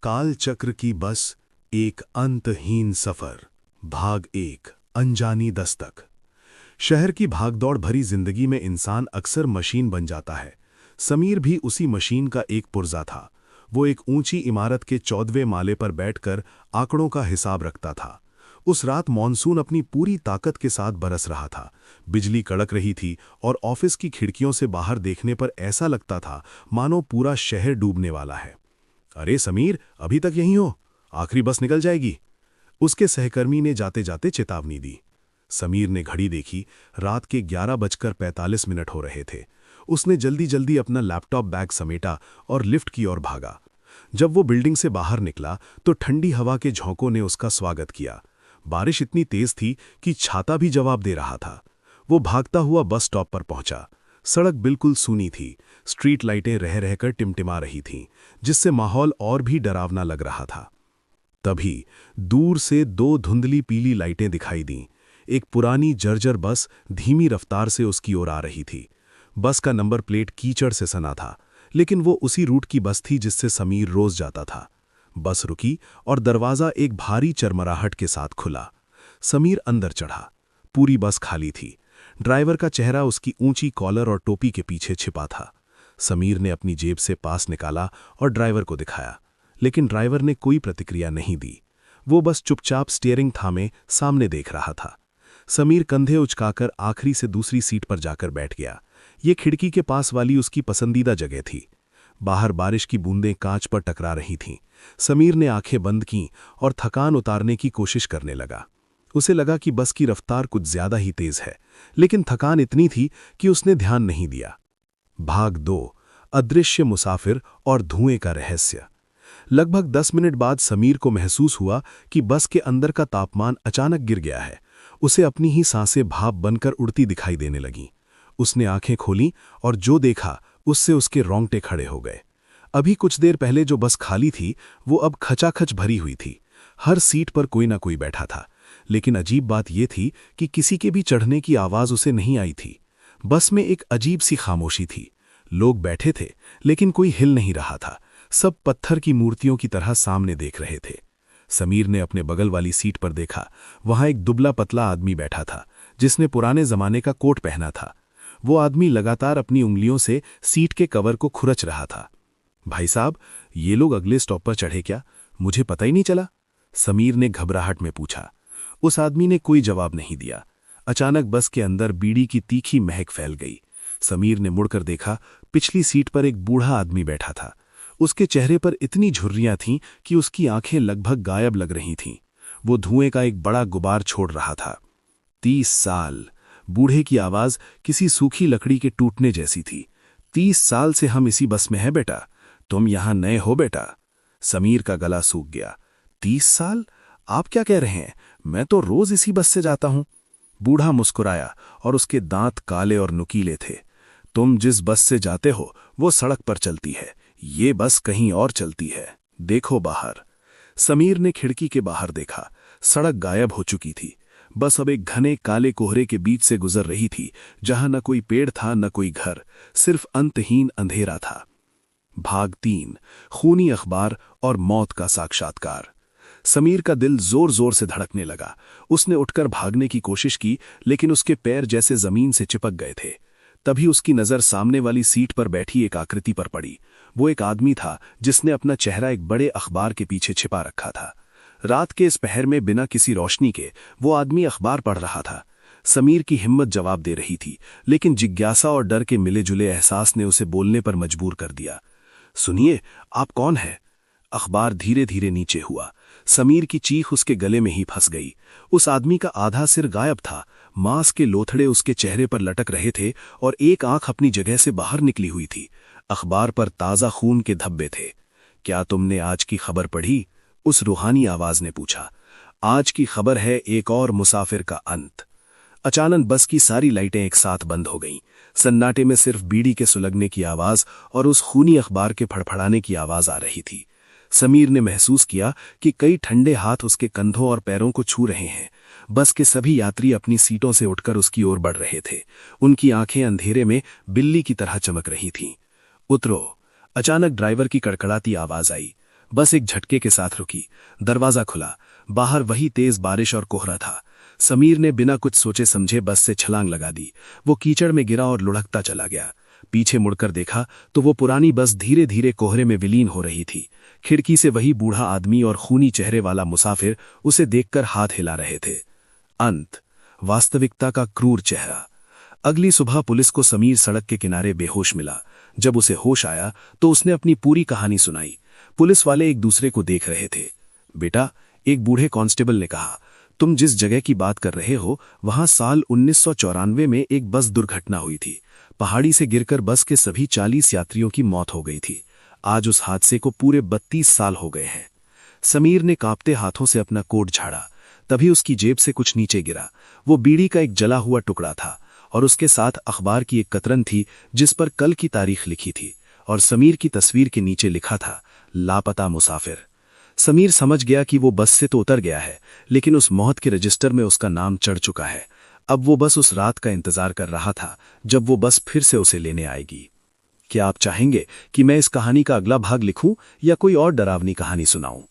काल चक्र की बस, एक अंतहीन सफर। भाग 1, अनजानी दस्तक। शहर की भागदौड़ भरी जिंदगी में इंसान अक्सर मशीन बन जाता है। समीर भी उसी मशीन का एक पुर्जा था। वो एक ऊंची इमारत के 14वें माले पर बैठकर आंकड़ों का हिसाब रखता था। उस रात मॉनसून अपनी पूरी ताकत के साथ बरस रहा था। बिजली कड़क रही थी और ऑफिस की खिड़कियों से बाहर देखने पर ऐसा लगता था मानो पूरा शहर डूबने वाला है। अरे समीर, अभी तक यहीं हो? आखिरी बस निकल जाएगी, उसके सहकर्मी ने जाते जाते चेतावनी दी। समीर ने घड़ी देखी। रात के 11:45 हो रहे थे। उसने जल्दी जल्दी अपना लैपटॉप बैग समेटा और लिफ्ट की ओर भागा। जब वो बिल्डिंग से बाहर निकला तो ठंडी हवा के झोंकों ने उसका स्वागत किया। बारिश इतनी तेज थी कि छाता भी जवाब दे रहा था। वो भागता हुआ बस स्टॉप पर पहुंचा। सड़क बिल्कुल सूनी थी। स्ट्रीट लाइटें रह रहकर टिमटिमा रही थीं, जिससे माहौल और भी डरावना लग रहा था। तभी दूर से 2 धुंधली पीली लाइटें दिखाई दीं। एक पुरानी जर्जर बस धीमी रफ्तार से उसकी ओर आ रही थी। बस का नंबर प्लेट कीचड़ से सना था, लेकिन वो उसी रूट की बस थी जिससे समीर रोज जाता था। बस रुकी और दरवाजा एक भारी चरमराहट के साथ खुला। समीर अंदर चढ़ा। पूरी बस खाली थी। ड्राइवर का चेहरा उसकी ऊंची कॉलर और टोपी के पीछे छिपा था। समीर ने अपनी जेब से पास निकाला और ड्राइवर को दिखाया, लेकिन ड्राइवर ने कोई प्रतिक्रिया नहीं दी। वो बस चुपचाप स्टीयरिंग थामे सामने देख रहा था। समीर कंधे उचकाकर आखिरी से दूसरी सीट पर जाकर बैठ गया। ये खिड़की के पास वाली उसकी पसंदीदा जगह थी। बाहर बारिश की बूंदें कांच पर टकरा रही थीं। समीर ने आंखें बंद कीं और थकान उतारने की कोशिश करने लगा। उसे लगा कि बस की रफ्तार कुछ ज्यादा ही तेज है, लेकिन थकान इतनी थी कि उसने ध्यान नहीं दिया। भाग 2, अदृश्य मुसाफिर और धुएं का रहस्य। लगभग 10 मिनट बाद समीर को महसूस हुआ कि बस के अंदर का तापमान अचानक गिर गया है। उसे अपनी ही सांसें भाप बनकर उड़ती दिखाई देने लगीं। उसने आंखें खोलीं और जो देखा उससे उसके रोंगटे खड़े हो गए। अभी कुछ देर पहले जो बस खाली थी वो अब खचाखच भरी हुई थी। हर सीट पर कोई ना कोई बैठा था, लेकिन अजीब बात यह थी कि किसी के भी चढ़ने की आवाज उसे नहीं आई थी। बस में एक अजीब सी खामोशी थी। लोग बैठे थे, लेकिन कोई हिल नहीं रहा था। सब पत्थर की मूर्तियों की तरह सामने देख रहे थे। समीर ने अपने बगल वाली सीट पर देखा। वहां एक दुबला पतला आदमी बैठा था, जिसने पुराने जमाने का कोट पहना था। वो आदमी लगातार अपनी उंगलियों से सीट के कवर को खुरच रहा था। भाई साहब, ये लोग अगले स्टॉप पर चढ़े क्या? मुझे पता ही नहीं चला, समीर ने घबराहट में पूछा। उस आदमी ने कोई जवाब नहीं दिया। अचानक बस के अंदर बीड़ी की तीखी महक फैल गई। समीर ने मुड़कर देखा। पिछली सीट पर एक बूढ़ा आदमी बैठा था। उसके चेहरे पर इतनी झुर्रियां थीं कि उसकी आंखें लगभग गायब लग रही थीं। वो धुएं का एक बड़ा गुबार छोड़ रहा था। 30 साल, बूढ़े की आवाज किसी सूखी लकड़ी के टूटने जैसी थी। 30 साल से हम इसी बस में हैं बेटा। तुम यहां नए हो बेटा। समीर का गला सूख गया। 30 साल? आप क्या कह रहे हैं? मैं तो रोज इसी बस से जाता हूं। बूढ़ा मुस्कुराया और उसके दांत काले और नुकीले थे। तुम जिस बस से जाते हो वो सड़क पर चलती है, ये बस कहीं और चलती है। देखो बाहर। समीर ने खिड़की के बाहर देखा। सड़क गायब हो चुकी थी। बस अब एक घने काले कोहरे के बीच से गुजर रही थी, जहां न कोई पेड़ था न कोई घर, सिर्फ अंतहीन अंधेरा था। भाग 3, खूनी अखबार और मौत का साक्षात्कार। समीर का दिल जोर जोर से धड़कने लगा। उसने उठकर भागने की कोशिश की, लेकिन उसके पैर जैसे जमीन से चिपक गए थे। तभी उसकी नजर सामने वाली सीट पर बैठी एक आकृति पर पड़ी। वो एक आदमी था जिसने अपना चेहरा एक बड़े अखबार के पीछे छिपा रखा था। रात के इस पहर में बिना किसी रोशनी के वो आदमी अखबार पढ़ रहा था। समीर की हिम्मत जवाब दे रही थी, लेकिन जिज्ञासा और डर के मिले जुले एहसास ने उसे बोलने पर मजबूर कर दिया। सुनिए, आप कौन हैं? अखबार धीरे धीरे नीचे हुआ। समीर की चीख उसके गले में ही फंस गई। उस आदमी का आधा सिर गायब था। मांस के लोथड़े उसके चेहरे पर लटक रहे थे और एक आंख अपनी जगह से बाहर निकली हुई थी। अखबार पर ताजा खून के धब्बे थे। क्या तुमने आज की खबर पढ़ी? उस रूहानी आवाज ने पूछा। आज की खबर है एक और मुसाफिर का अंत। अचानक बस की सारी लाइटें एक साथ बंद हो गईं। सन्नाटे में सिर्फ बीड़ी के सुलगने की आवाज और उस खूनी अखबार के फड़फड़ाने की आवाज आ रही थी। समीर ने महसूस किया कि कई ठंडे हाथ उसके कंधों और पैरों को छू रहे हैं। बस के सभी यात्री अपनी सीटों से उठकर उसकी ओर बढ़ रहे थे। उनकी आंखें अंधेरे में बिल्ली की तरह चमक रही थीं। उतरो। अचानक ड्राइवर की कड़कड़ाती आवाज आई। बस एक झटके के साथ रुकी। दरवाजा खुला, बाहर वही तेज बारिश और कोहरा था। समीर ने बिना कुछ सोचे समझे बस से छलांग लगा दी। वो कीचड़ में गिरा और लुढ़कता चला गया। पीछे मुड़कर देखा तो वो पुरानी बस धीरे धीरे कोहरे में विलीन हो रही थी। खिड़की से वही बूढ़ा आदमी और खूनी चेहरे वाला मुसाफिर उसे देखकर हाथ हिला रहे थे। अंत, वास्तविकता का क्रूर चेहरा। अगली सुबह पुलिस को समीर सड़क के किनारे बेहोश मिला। जब उसे होश आया तो उसने अपनी पूरी कहानी सुनाई। पुलिस वाले एक दूसरे को देख रहे थे। बेटा, एक बूढ़े कांस्टेबल ने कहा, तुम जिस जगह की बात कर रहे हो वहां साल 1994 में एक बस दुर्घटना हुई थी। पहाड़ी से गिरकर बस के सभी 40 यात्रियों की मौत हो गई थी। आज उस हादसे को पूरे 32 साल हो गए हैं। समीर ने कांपते हाथों से अपना कोट झाड़ा। तभी उसकी जेब से कुछ नीचे गिरा। वो बीड़ी का एक जला हुआ टुकड़ा था और उसके साथ अखबार की एक कतरन थी जिस पर कल की तारीख लिखी थी और समीर की तस्वीर के नीचे लिखा था, लापता मुसाफिर। समीर समझ गया कि वो बस से तो उतर गया है, लेकिन उस मौत के रजिस्टर में उसका नाम चढ़ चुका है। अब वो बस उस रात का इंतजार कर रहा था जब वो बस फिर से उसे लेने आएगी। क्या आप चाहेंगे कि मैं इस कहानी का अगला भाग लिखूं या कोई और डरावनी कहानी सुनाऊं?